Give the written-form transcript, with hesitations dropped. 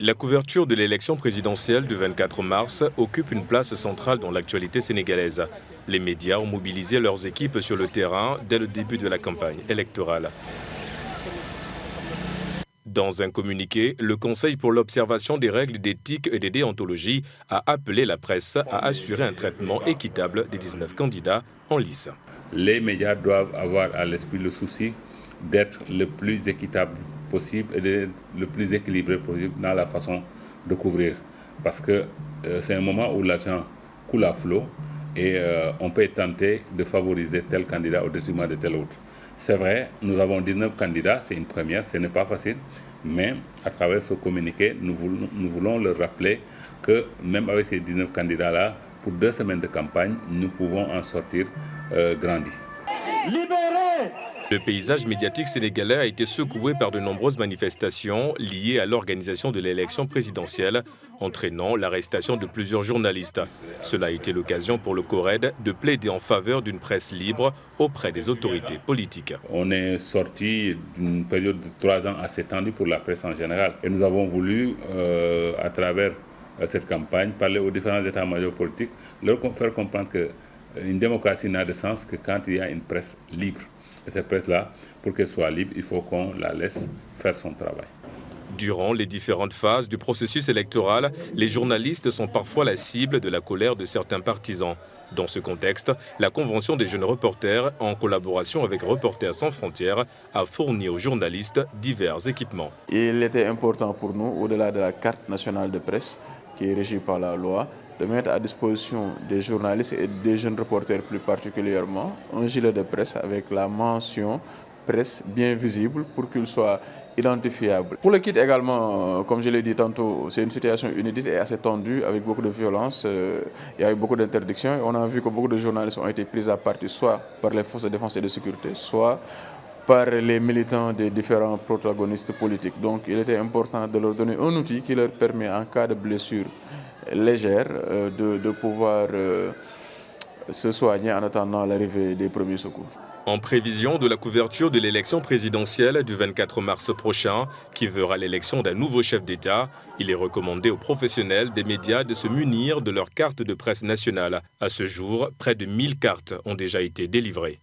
La couverture de l'élection présidentielle du 24 mars occupe une place centrale dans l'actualité sénégalaise. Les médias ont mobilisé leurs équipes sur le terrain dès le début de la campagne électorale. Dans un communiqué, le Conseil pour l'observation des règles d'éthique et de déontologie a appelé la presse à assurer un traitement équitable des 19 candidats en lice. Les médias doivent avoir à l'esprit le souci d'être le plus équitable possible et le plus équilibré possible dans la façon de couvrir. Parce que c'est un moment où l'argent coule à flot et on peut être tenté de favoriser tel candidat au détriment de tel autre. C'est vrai, nous avons 19 candidats, c'est une première, ce n'est pas facile, mais à travers ce communiqué, nous voulons leur rappeler que même avec ces 19 candidats-là, pour 2 semaines de campagne, nous pouvons en sortir grandis. Libérez! Le paysage médiatique sénégalais a été secoué par de nombreuses manifestations liées à l'organisation de l'élection présidentielle, entraînant l'arrestation de plusieurs journalistes. Cela a été l'occasion pour le CORED de plaider en faveur d'une presse libre auprès des autorités politiques. On est sorti d'une période de 3 ans assez tendue pour la presse en général. Et nous avons voulu, à travers cette campagne, parler aux différents états-majors politiques, leur faire comprendre qu'une démocratie n'a de sens que quand il y a une presse libre. Et cette presse-là, pour qu'elle soit libre, il faut qu'on la laisse faire son travail. Durant les différentes phases du processus électoral, les journalistes sont parfois la cible de la colère de certains partisans. Dans ce contexte, la Convention des jeunes reporters, en collaboration avec Reporters sans frontières, a fourni aux journalistes divers équipements. Il était important pour nous, au-delà de la carte nationale de presse, qui est régie par la loi, de mettre à disposition des journalistes et des jeunes reporters plus particulièrement un gilet de presse avec la mention presse bien visible pour qu'il soit identifiable. Pour le kit également, comme je l'ai dit tantôt, c'est une situation inédite et assez tendue avec beaucoup de violence et avec beaucoup d'interdictions. Et on a vu que beaucoup de journalistes ont été pris à partie soit par les forces de défense et de sécurité, soit par les militants des différents protagonistes politiques. Donc il était important de leur donner un outil qui leur permet en cas de blessure légère de pouvoir se soigner en attendant l'arrivée des premiers secours. En prévision de la couverture de l'élection présidentielle du 24 mars prochain, qui verra l'élection d'un nouveau chef d'État, il est recommandé aux professionnels des médias de se munir de leur carte de presse nationale. À ce jour, près de 1000 cartes ont déjà été délivrées.